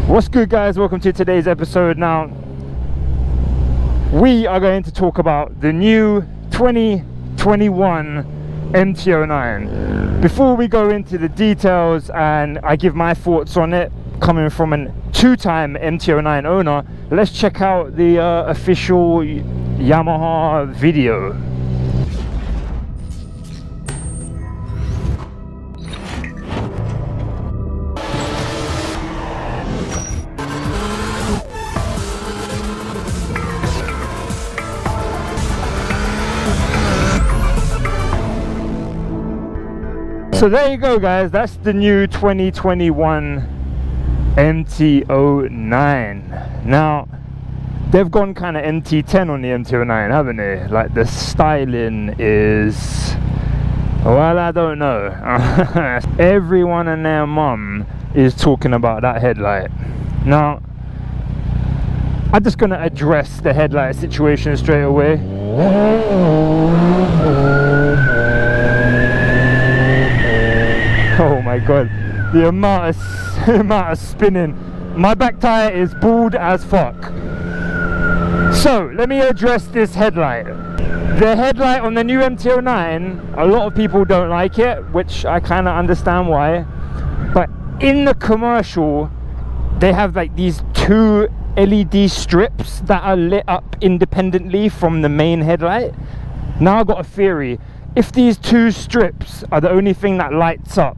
What's good, guys? Welcome to today's episode. Now we are going to talk about the new 2021 MT09. Before we go into the details and I give my thoughts on it, coming from a two-time MT09 owner, let's check out the official Yamaha video. So there you go, guys, that's the new 2021 MT09. Now they've gone kind of MT10 on the MT09, haven't they? Like the styling is, well, I don't know. Everyone and their mum is talking about that headlight. Now I'm just going to address the headlight situation straight away. Oh my god, the amount of spinning. My back tire is bald as fuck. So let me address this headlight. The headlight on the new MT09, a lot of people don't like it, which I kind of understand why. But in the commercial, they have like these two LED strips that are lit up independently from the main headlight. Now I've got a theory. If these two strips are the only thing that lights up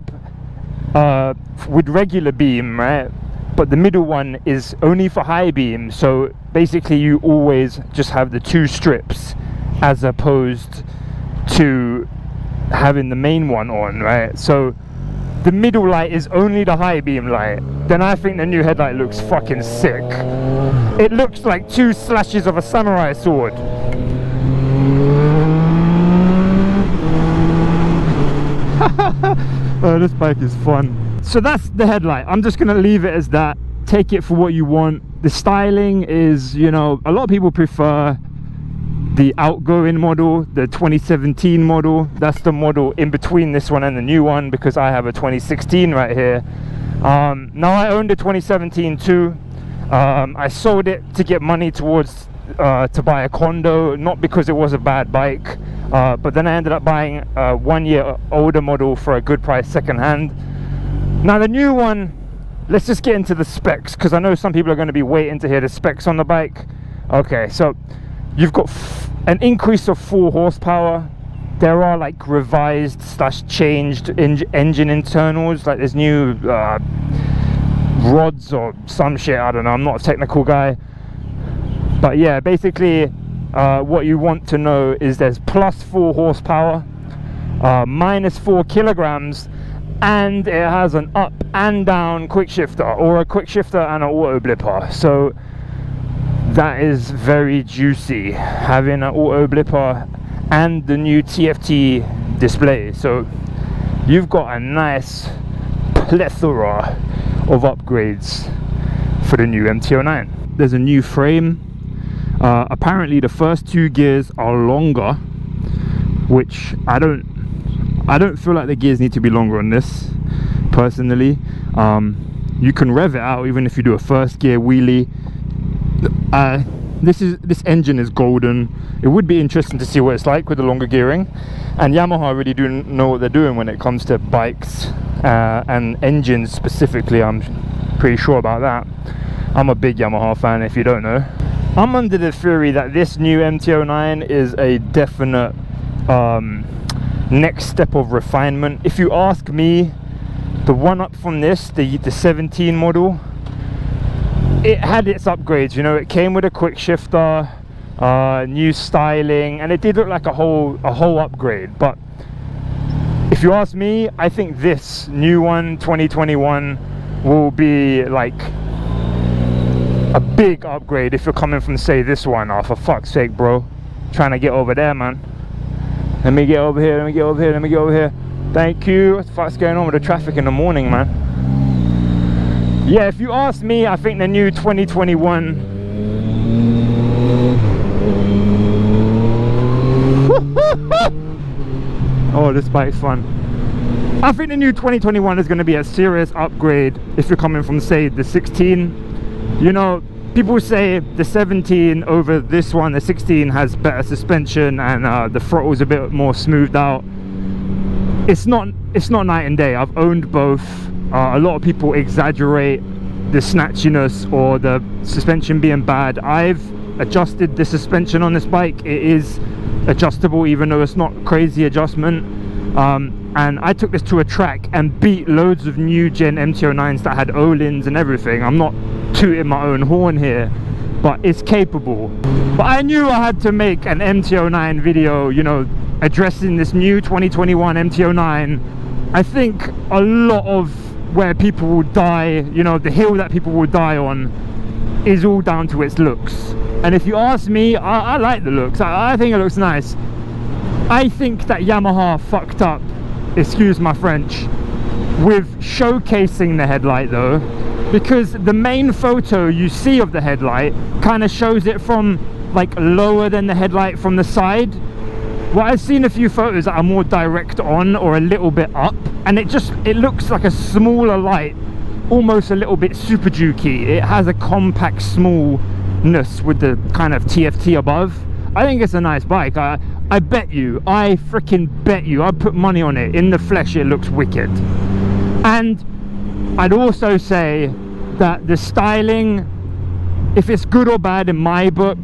with regular beam, right, but the middle one is only for high beam, so basically you always just have the two strips as opposed to having the main one on, right? So the middle light is only the high beam light. Then I think the new headlight looks fucking sick. It looks like two slashes of a samurai sword. Oh, this bike is fun. So that's the headlight. I'm just gonna leave it as that. Take it for what you want. The styling is, you know, a lot of people prefer the outgoing model, the 2017 model. That's the model in between this one and the new one, because I have a 2016 right here. Now I owned a 2017 too. I sold it to get money towards to buy a condo, not because it was a bad bike, but then I ended up buying a 1 year older model for a good price secondhand. Now the new one, let's just get into the specs, because I know some people are going to be waiting to hear the specs on the bike. Okay, so you've got an increase of 4 horsepower. There are like revised / changed engine internals, like there's new rods or some shit, I don't know, I'm not a technical guy. But yeah, basically what you want to know is there's plus 4 horsepower, minus 4 kilograms, and it has an up and down quick shifter, or a quick shifter and an auto blipper. So that is very juicy, having an auto blipper and the new Tft display. So you've got a nice plethora of upgrades for the new MT09. There's a new frame. Apparently the first 2 gears are longer, which I don't feel like the gears need to be longer on this personally. You can rev it out even if you do a first gear wheelie. This engine is golden. It would be interesting to see what it's like with the longer gearing, and Yamaha really do know what they're doing when it comes to bikes and engines specifically. I'm pretty sure about that. I'm a big Yamaha fan, if you don't know. I'm under the theory that this new MT09 is a definite next step of refinement. If you ask me, the one up from this, the 17 model, it had its upgrades. You know, it came with a quick shifter, new styling, and it did look like a whole upgrade. But if you ask me, I think this new one, 2021, will be like a big upgrade if you're coming from, say, this one. Oh, for fuck's sake, bro, trying to get over there, man. Let me get over here, let me get over here, let me get over here. Thank you. What the fuck's going on with the traffic in the morning, man? Yeah, if you ask me, I think the new 2021 oh, this bike's fun. I think the new 2021 is going to be a serious upgrade if you're coming from, say, the 16. You know, people say the 17 over this one, the 16 has better suspension and the throttle's a bit more smoothed out. It's not night and day. I've owned both. A lot of people exaggerate the snatchiness or the suspension being bad. I've adjusted the suspension on this bike. It is adjustable, even though it's not crazy adjustment. And I took this to a track and beat loads of new gen MT09s that had O-lins and everything. I'm not tooting my own horn here, but it's capable. But I knew I had to make an MT09 video, you know, addressing this new 2021 MT09. I think a lot of where people will die, you know, the hill that people will die on is all down to its looks. And if you ask me, I like the looks. I think it looks nice. I think that Yamaha fucked up, excuse my French, with showcasing the headlight though, because the main photo you see of the headlight kind of shows it from like lower than the headlight from the side. Well, I've seen a few photos that are more direct on or a little bit up, and it looks like a smaller light, almost a little bit Super Jukey. It has a compact smallness with the kind of TFT above. I think it's a nice bike. I bet you, I freaking bet you, I'd put money on it. In the flesh, it looks wicked. And I'd also say that the styling, if it's good or bad in my book,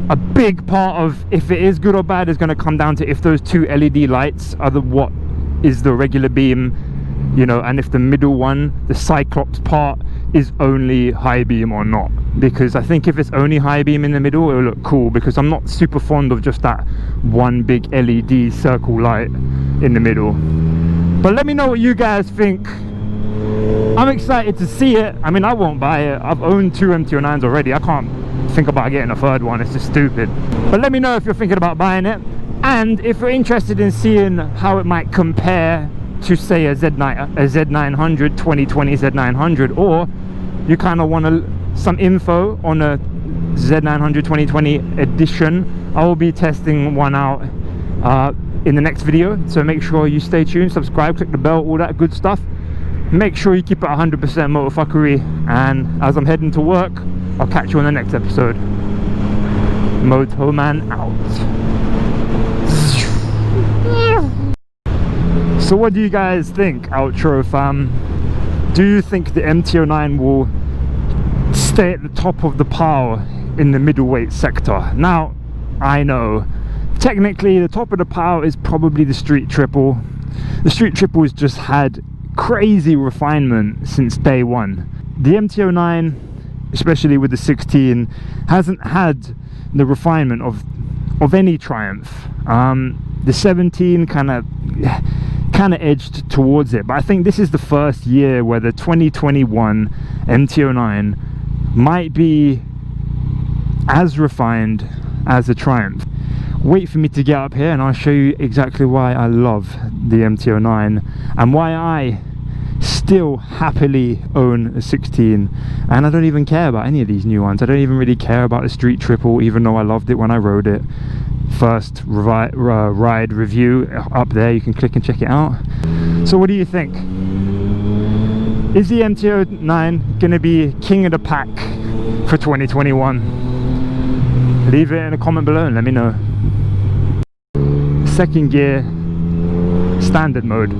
a big part of if it is good or bad is going to come down to if those two LED lights are what is the regular beam, you know, and if the middle one, the Cyclops part, is only high beam or not. Because I think if it's only high beam in the middle, it'll look cool, because I'm not super fond of just that one big LED circle light in the middle. But let me know what you guys think. I'm excited to see it. I mean, I won't buy it. I've owned two MT09s already. I can't think about getting a third one. It's just stupid. But let me know if you're thinking about buying it, and if you're interested in seeing how it might compare to, say, a Z900 2020 Z900, or you kind of want some info on a Z900 2020 edition. I will be testing one out in the next video, so make sure you stay tuned, subscribe, click the bell, all that good stuff. Make sure you keep it 100% motorfuckery, and as I'm heading to work, I'll catch you on the next episode. Motoman out. So what do you guys think, outro fam? Do you think the MT09 will stay at the top of the pile in the middleweight sector? Now, I know technically the top of the pile is probably the Street Triple. The Street Triple has just had crazy refinement since day one. The MT09, especially with the 16, hasn't had the refinement of any Triumph. The 17 kind of edged towards it, but I think this is the first year where the 2021 MT09 might be as refined as the Triumph. Wait for me to get up here and I'll show you exactly why I love the MT09 and why I still happily own a 16, and I don't even care about any of these new ones. I don't even really care about the Street Triple, even though I loved it when I rode it. First ride review up there, you can click and check it out. So what do you think? Is the MT09 gonna be king of the pack for 2021? Leave it in a comment below and let me know. Second gear, standard mode.